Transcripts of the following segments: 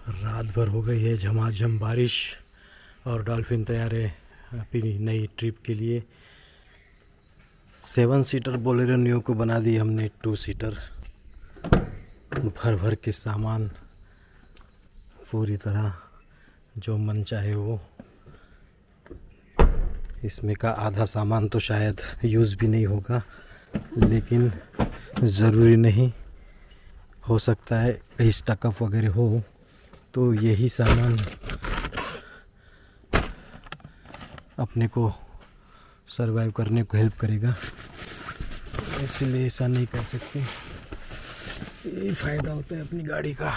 रात भर हो गई है झमाझम बारिश और डॉल्फिन तैयार है अपनी नई ट्रिप के लिए। 7 सीटर बोलेरो न्यू को बना दी हमने 2 सीटर। भर भर के सामान पूरी तरह जो मन चाहे वो। इसमें का आधा सामान तो शायद यूज़ भी नहीं होगा, लेकिन ज़रूरी नहीं, हो सकता है कहीं स्टकअप वगैरह हो तो यही सामान अपने को सरवाइव करने को हेल्प करेगा, इसलिए ऐसा नहीं कर सकते। यही फ़ायदा होता है अपनी गाड़ी का।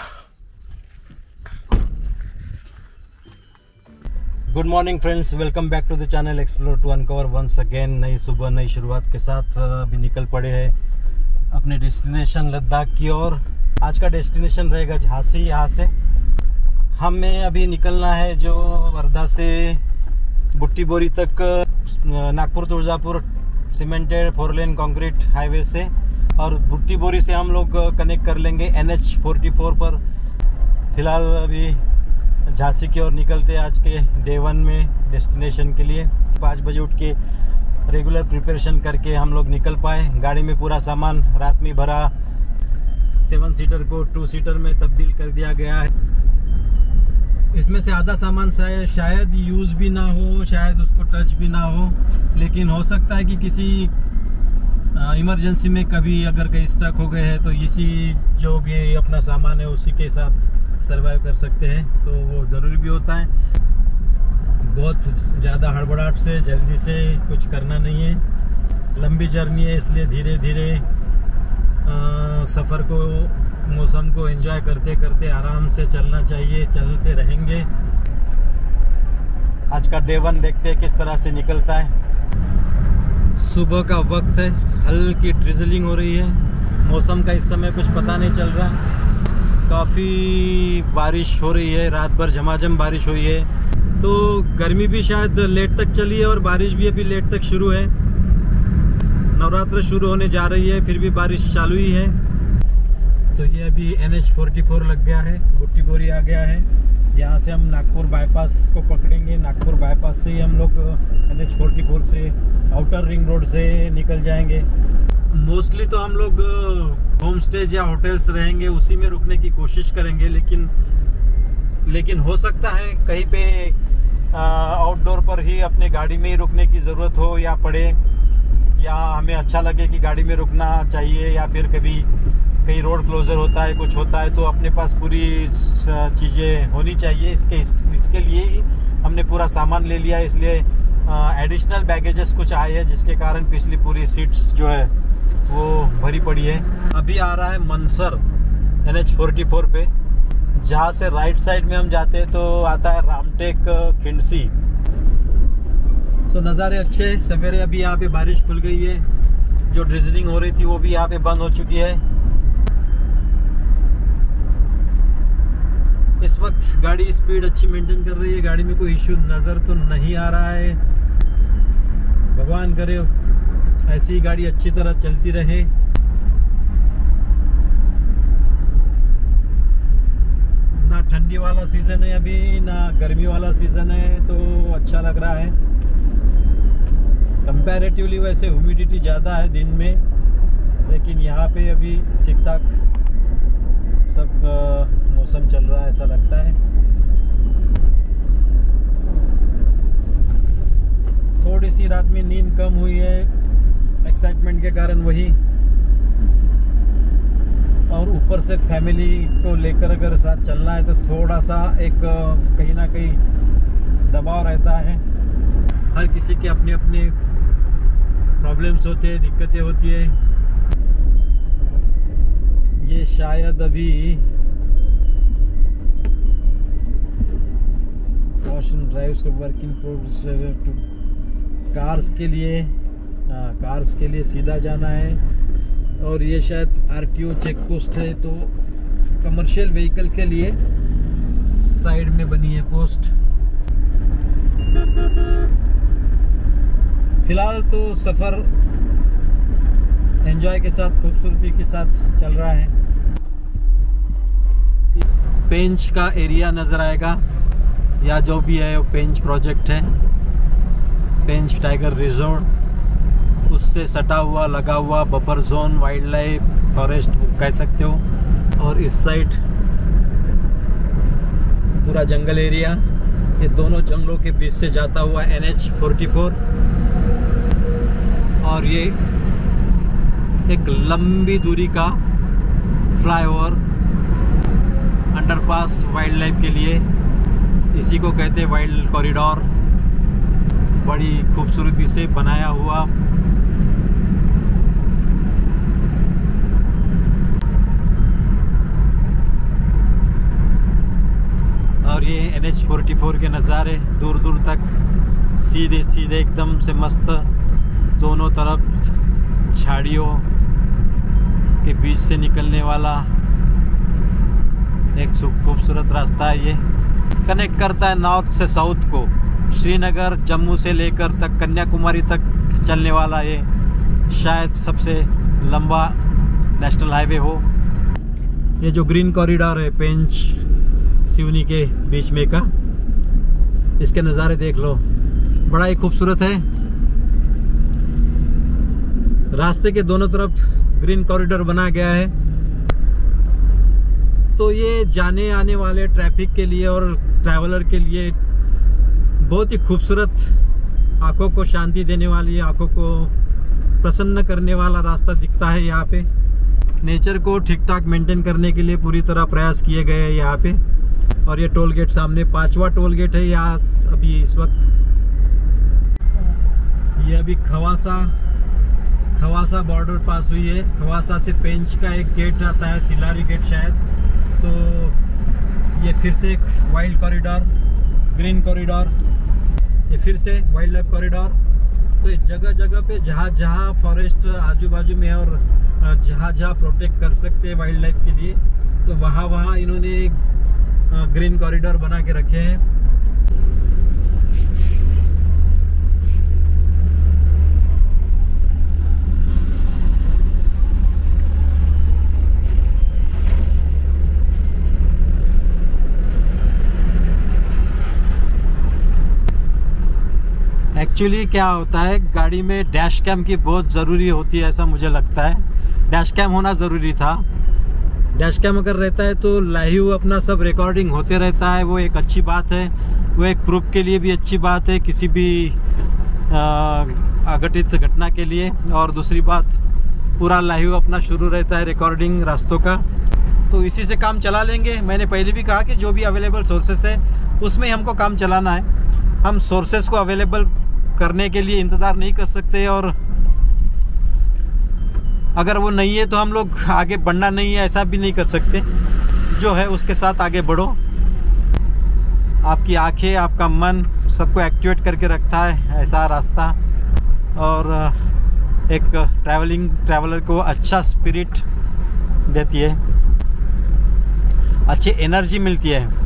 Good morning friends, welcome back to the channel explore to uncover once again. नई सुबह नई शुरुआत के साथ अभी निकल पड़े हैं अपने डेस्टिनेशन लद्दाख की ओर। आज का डेस्टिनेशन रहेगा झांसी। यहाँ से हमें अभी निकलना है जो वर्धा से बुट्टी बोरी तक नागपुर तुळजापुर सीमेंटेड 4 लेन कंक्रीट हाईवे से, और बुट्टी बोरी से हम लोग कनेक्ट कर लेंगे NH44 पर। फिलहाल अभी झांसी की ओर निकलते हैं आज के डे 1 में डेस्टिनेशन के लिए। 5 बजे उठ के रेगुलर प्रिपरेशन करके हम लोग निकल पाए। गाड़ी में पूरा सामान रात में भरा। 7 सीटर को 2 सीटर में तब्दील कर दिया गया है। इसमें से आधा सामान शायद यूज़ भी ना हो, शायद उसको टच भी ना हो, लेकिन हो सकता है कि किसी इमरजेंसी में कभी अगर कहीं स्टक हो गए हैं तो इसी जो भी अपना सामान है उसी के साथ सरवाइव कर सकते हैं, तो वो ज़रूरी भी होता है। बहुत ज़्यादा हड़बड़ाहट से जल्दी से कुछ करना नहीं है। लंबी जर्नी है, इसलिए धीरे धीरे सफ़र को, मौसम को एंजॉय करते करते आराम से चलना चाहिए। चलते रहेंगे। आज का डे 1 देखते हैं किस तरह से निकलता है। सुबह का वक्त है, हल्की ड्रिजलिंग हो रही है। मौसम का इस समय कुछ पता नहीं चल रहा। काफ़ी बारिश हो रही है, रात भर झमाझम बारिश हुई है, तो गर्मी भी शायद लेट तक चली है और बारिश भी अभी लेट तक शुरू है। नवरात्र शुरू होने जा रही है, फिर भी बारिश चालू ही है। तो ये अभी NH44 लग गया है, बुट्टी बोरी आ गया है। यहाँ से हम नागपुर बाईपास को पकड़ेंगे। नागपुर बाईपास से ही हम लोग NH44 से आउटर रिंग रोड से निकल जाएंगे। मोस्टली तो हम लोग होम स्टेज या होटल्स रहेंगे, उसी में रुकने की कोशिश करेंगे, लेकिन हो सकता है कहीं पे आउटडोर पर ही अपने गाड़ी में ही रुकने की ज़रूरत हो या पड़े, या हमें अच्छा लगे कि गाड़ी में रुकना चाहिए, या फिर कभी कहीं रोड क्लोजर होता है, कुछ होता है, तो अपने पास पूरी चीज़ें होनी चाहिए। इसके लिए ही हमने पूरा सामान ले लिया, इसलिए एडिशनल बैगेजेस कुछ आए हैं, जिसके कारण पिछली पूरी सीट्स जो है वो भरी पड़ी है। अभी आ रहा है मनसर NH44 पे, जहाँ से राइट साइड में हम जाते हैं तो आता है रामटेक खिंडसी। सो नज़ारे अच्छे। सवेरे अभी यहाँ पे बारिश खुल गई है, जो ड्रिजलिंग हो रही थी वो भी यहाँ पे बंद हो चुकी है। इस वक्त गाड़ी स्पीड अच्छी मेंटेन कर रही है, गाड़ी में कोई इश्यू नज़र तो नहीं आ रहा है। भगवान करे ऐसी गाड़ी अच्छी तरह चलती रहे। ना ठंडी वाला सीज़न है अभी, ना गर्मी वाला सीज़न है, तो अच्छा लग रहा है। कंपैरेटिवली वैसे ह्यूमिडिटी ज़्यादा है दिन में, लेकिन यहाँ पे अभी ठीक ठाक सब मौसम चल रहा है, ऐसा लगता है। थोड़ी सी रात में नींद कम हुई है एक्साइटमेंट के कारण वही, और ऊपर से फैमिली को लेकर अगर साथ चलना है तो थोड़ा सा एक कहीं ना कहीं दबाव रहता है। हर किसी के अपने अपने प्रॉब्लम्स होते हैं, दिक्कतें होती है। ये शायद अभी कॉशन ड्राइव से वर्किंग प्रोग्रेस टू कार्स के लिए, कार्स के लिए सीधा जाना है, और ये शायद RTO चेक पोस्ट है, तो कमर्शियल व्हीकल के लिए साइड में बनी है पोस्ट। फिलहाल तो सफ़र एंजॉय के साथ, खूबसूरती के साथ चल रहा है। पेंच का एरिया नज़र आएगा, या जो भी है वो पेंच प्रोजेक्ट है, पेंच टाइगर रिजर्व, उससे सटा हुआ लगा हुआ buffer zone, wild life forest कह सकते हो। और इस साइड पूरा जंगल एरिया, ये दोनों जंगलों के बीच से जाता हुआ NH44, और ये एक लंबी दूरी का फ्लाईओवर अंडरपास वाइल्ड लाइफ के लिए, इसी को कहते हैं वाइल्ड कॉरिडोर। बड़ी खूबसूरती से बनाया हुआ। और ये NH44 के नज़ारे दूर दूर तक सीधे सीधे एकदम से मस्त, दोनों तरफ झाड़ियों के बीच से निकलने वाला एक खूबसूरत रास्ता है। ये कनेक्ट करता है नॉर्थ से साउथ को, श्रीनगर जम्मू से लेकर तक कन्याकुमारी तक चलने वाला ये शायद सबसे लंबा नेशनल हाईवे हो। ये जो ग्रीन कॉरिडोर है पेंच सिवनी के बीच में का, इसके नज़ारे देख लो, बड़ा ही खूबसूरत है। रास्ते के दोनों तरफ ग्रीन कॉरिडोर बना गया है, तो ये जाने आने वाले ट्रैफिक के लिए और ट्रैवलर के लिए बहुत ही खूबसूरत, आंखों को शांति देने वाली, आंखों को प्रसन्न करने वाला रास्ता दिखता है। यहाँ पे नेचर को ठीक ठाक मेंटेन करने के लिए पूरी तरह प्रयास किए गए हैं यहाँ पे। और ये टोल गेट सामने 5वां टोल गेट है यहाँ अभी इस वक्त। ये अभी खवासा बॉर्डर पास हुई है। खवासा से पेंच का एक गेट आता है, सिलारी गेट शायद। तो ये फिर से एक वाइल्ड कॉरिडोर, ग्रीन कॉरिडोर, ये फिर से वाइल्ड लाइफ कॉरिडोर। तो ये जगह जगह पे जहाँ फॉरेस्ट आजू बाजू में है और जहाँ प्रोटेक्ट कर सकते हैं वाइल्ड लाइफ के लिए, तो वहाँ इन्होंने ग्रीन कॉरिडोर बना के रखे हैं। एक्चुअली क्या होता है, गाड़ी में डैश कैम की बहुत ज़रूरी होती है, ऐसा मुझे लगता है। डैश कैम होना ज़रूरी था। डैश कैम अगर रहता है तो लाइव अपना सब रिकॉर्डिंग होते रहता है, वो एक अच्छी बात है, वो एक प्रूफ के लिए भी अच्छी बात है, किसी भी अघटित घटना के लिए। और दूसरी बात, पूरा लाइव अपना शुरू रहता है रिकॉर्डिंग रास्तों का, तो इसी से काम चला लेंगे। मैंने पहले भी कहा कि जो भी अवेलेबल सोर्सेस है उसमें हमको काम चलाना है। हम सोर्सेस को अवेलेबल करने के लिए इंतज़ार नहीं कर सकते, और अगर वो नहीं है तो हम लोग आगे बढ़ना नहीं है ऐसा भी नहीं कर सकते। जो है उसके साथ आगे बढ़ो। आपकी आंखें, आपका मन सबको एक्टिवेट करके रखता है ऐसा रास्ता, और एक ट्रैवलर को अच्छा स्पिरिट देती है, अच्छी एनर्जी मिलती है।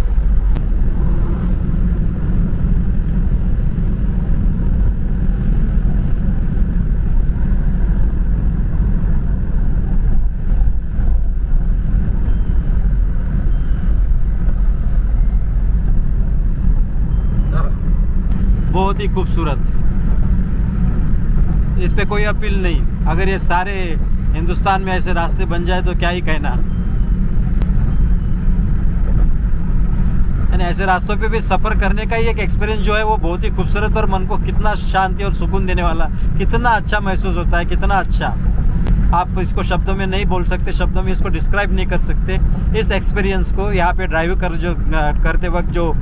बहुत ही खूबसूरत, इस पे कोई अपील नहीं। अगर ये सारे हिंदुस्तान में ऐसे रास्ते बन जाए तो क्या ही कहना। यानी ऐसे रास्तों पे भी सफ़र करने का ही एक एक्सपीरियंस जो है वो बहुत ही खूबसूरत, और मन को कितना शांति और सुकून देने वाला, कितना अच्छा महसूस होता है, कितना अच्छा। आप इसको शब्दों में नहीं बोल सकते, शब्दों में इसको डिस्क्राइब नहीं कर सकते। इस एक्सपीरियंस को यहाँ पे ड्राइव करते वक्त जो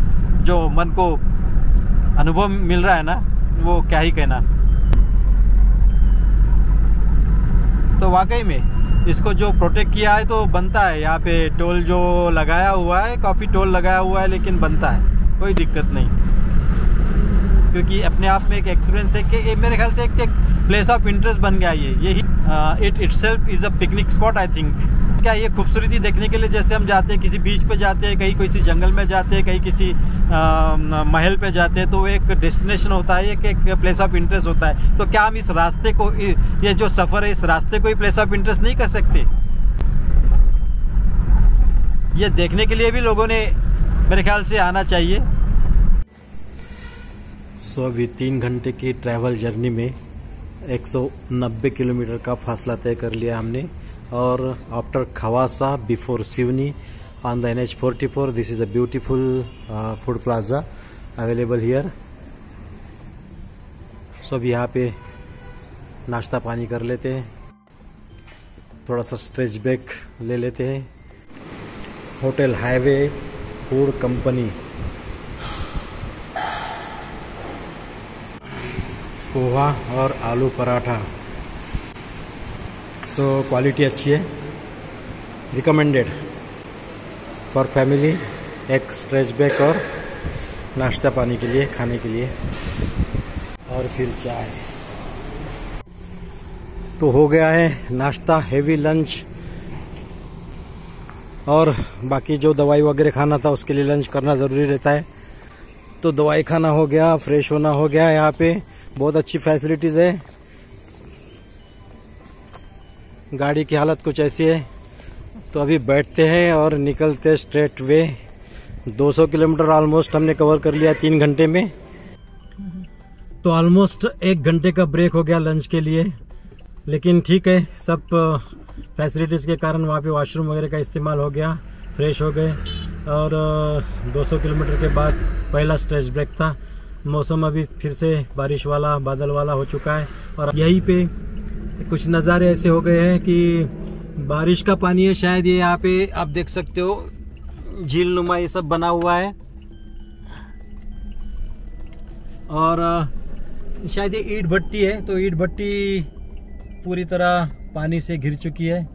मन को अनुभव मिल रहा है ना, वो क्या ही कहना। तो वाकई में इसको जो प्रोटेक्ट किया है तो बनता है। यहाँ पे टोल जो लगाया हुआ है, काफ़ी टोल लगाया हुआ है, लेकिन बनता है, कोई दिक्कत नहीं। क्योंकि अपने आप में एक एक्सपीरियंस है कि मेरे ख्याल से एक प्लेस ऑफ इंटरेस्ट बन गया ये। यही it itself is a picnic spot I think. क्या ये खूबसूरती देखने के लिए जैसे हम जाते हैं, किसी बीच पे जाते हैं, कहीं किसी जंगल में जाते हैं, कहीं किसी महल पे जाते हैं, तो एक डेस्टिनेशन होता है, एक प्लेस ऑफ इंटरेस्ट होता है। तो क्या हम इस रास्ते को, ये जो सफ़र है, इस रास्ते को ही प्लेस ऑफ इंटरेस्ट नहीं कर सकते? ये देखने के लिए भी लोगों ने मेरे ख्याल से आना चाहिए। सो अभी 3 घंटे की ट्रैवल जर्नी में 190 किलोमीटर का फासला तय कर लिया हमने। और after Khawasa before Seoni on the NH44, this is a beautiful food plaza available here. So अब यहाँ पे नाश्ता पानी कर लेते हैं, थोड़ा सा स्ट्रेच ब्रेक ले लेते हैं। Hotel highway food company, poha और आलू पराठा, तो क्वालिटी अच्छी है, रिकमेंडेड फॉर फैमिली। एक स्ट्रेच ब्रेक और नाश्ता पानी के लिए, खाने के लिए, और फिर चाय। तो हो गया है नाश्ता, हेवी लंच, और बाकी जो दवाई वगैरह खाना था उसके लिए लंच करना ज़रूरी रहता है। तो दवाई खाना हो गया, फ्रेश होना हो गया। यहाँ पे बहुत अच्छी फैसिलिटीज़ है। गाड़ी की हालत कुछ ऐसी है। तो अभी बैठते हैं और निकलते स्ट्रेट वे। 200 किलोमीटर ऑलमोस्ट हमने कवर कर लिया 3 घंटे में। तो ऑलमोस्ट 1 घंटे का ब्रेक हो गया लंच के लिए, लेकिन ठीक है, सब फैसिलिटीज़ के कारण वहाँ पे वॉशरूम वगैरह का इस्तेमाल हो गया, फ्रेश हो गए। और 200 किलोमीटर के बाद पहला स्ट्रेच ब्रेक था। मौसम अभी फिर से बारिश वाला, बादल वाला हो चुका है। और यहीं पे कुछ नज़ारे ऐसे हो गए हैं कि बारिश का पानी है शायद, ये यहाँ पे आप देख सकते हो, झील नुमा ये सब बना हुआ है। और शायद ये ईंट भट्टी है, तो ईंट भट्टी पूरी तरह पानी से घिर चुकी है।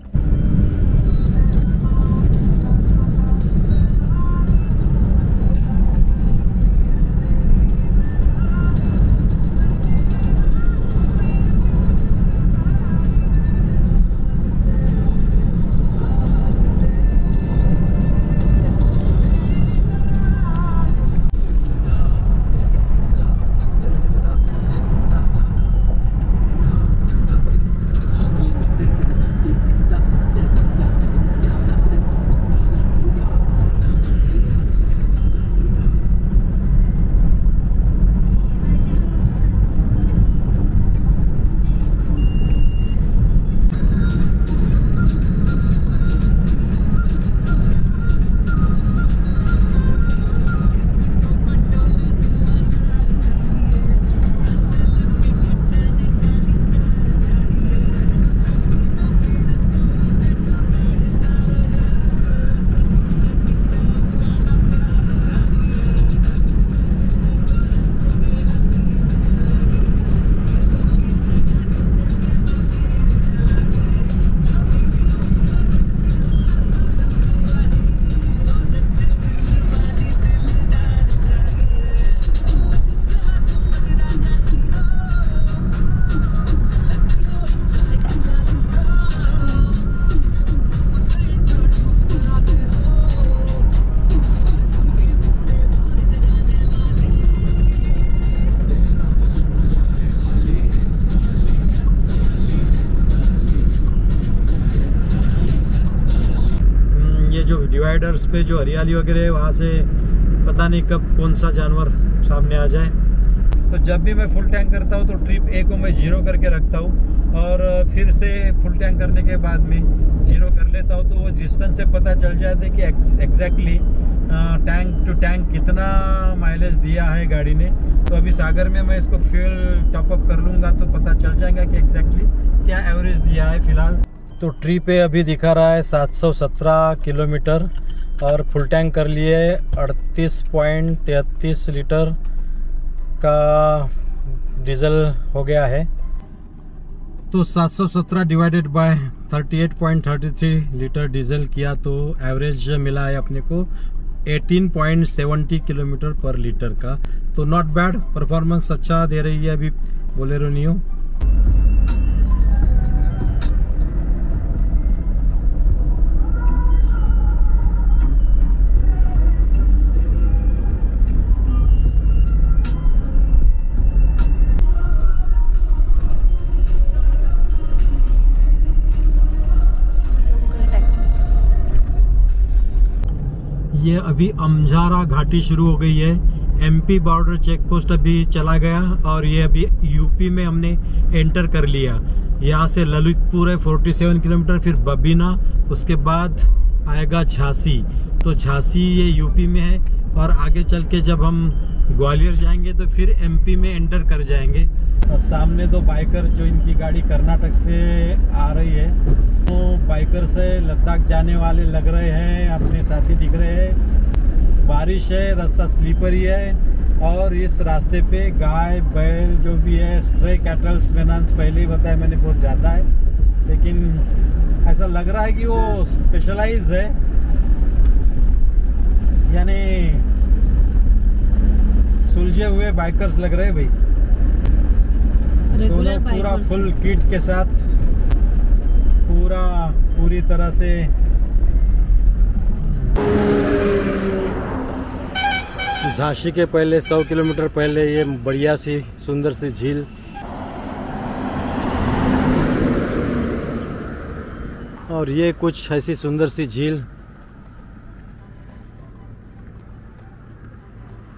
डिवाइडर्स पे जो हरियाली वगैरह है वहाँ से पता नहीं कब कौन सा जानवर सामने आ जाए। तो जब भी मैं फुल टैंक करता हूँ तो ट्रिप A को मैं 0 करके रखता हूँ, और फिर से फुल टैंक करने के बाद में 0 कर लेता हूँ। तो वो डिस्टेंस से पता चल जाता है कि एग्जैक्टली टैंक टू टैंक कितना माइलेज दिया है गाड़ी ने। तो अभी सागर में मैं इसको फ्यूल टॉपअप कर लूँगा तो पता चल जाएगा कि एग्जैक्टली क्या एवरेज दिया है फिलहाल। तो ट्री पे अभी दिखा रहा है 717 किलोमीटर, और फुल टैंक कर लिए 38.33 लीटर का डीजल हो गया है। तो 717 डिवाइडेड बाय 38.33 लीटर डीजल किया तो एवरेज मिला है अपने को 18.70 किलोमीटर पर लीटर का। तो नॉट बैड, परफॉर्मेंस अच्छा दे रही है अभी बोलेरो नियो। ये अभी अमजारा घाटी शुरू हो गई है। एमपी बॉर्डर चेक पोस्ट अभी चला गया और ये अभी यूपी में हमने एंटर कर लिया। यहाँ से ललितपुर है 47 किलोमीटर, फिर बबीना, उसके बाद आएगा झांसी। तो झांसी ये यूपी में है और आगे चल के जब हम ग्वालियर जाएंगे तो फिर एमपी में एंटर कर जाएंगे। और सामने दो बाइकर जो इनकी गाड़ी कर्नाटक से आ रही है, तो बाइकर से लद्दाख जाने वाले लग रहे हैं, अपने साथी दिख रहे हैं। बारिश है, रास्ता स्लीपरी है और इस रास्ते पे गाय बैल जो भी है, स्ट्रे कैटल्स मैंने पहले ही बताया मैंने, बहुत ज़्यादा है। लेकिन ऐसा लग रहा है कि वो स्पेशलाइज है, यानी सुलझे हुए बाइकर्स लग रहे हैं भाई। दोनों पूरा फुल किट के साथ, पूरी तरह से झांसी के पहले 100 किलोमीटर पहले ये बढ़िया सी सुंदर सी झील। और ये कुछ ऐसी सुंदर सी झील,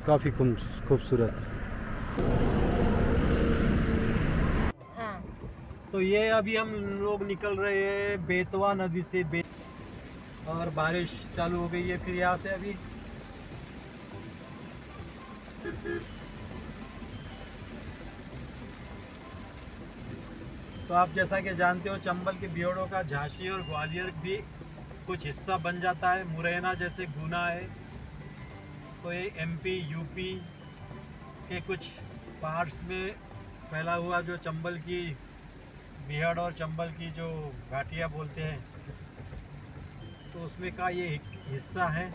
काफी खूबसूरत। तो ये अभी हम लोग निकल रहे हैं बेतवा नदी से और बारिश चालू हो गई है फिर यहाँ से अभी। तो आप जैसा कि जानते हो चंबल के बीहड़ों का झांसी और ग्वालियर भी कुछ हिस्सा बन जाता है। मुरैना जैसे गुना है, तो ये एमपी यूपी के कुछ पार्ट्स में फैला हुआ जो चंबल की बीहड़ और चंबल की जो घाटियाँ बोलते हैं, तो उसमें का ये हिस्सा है।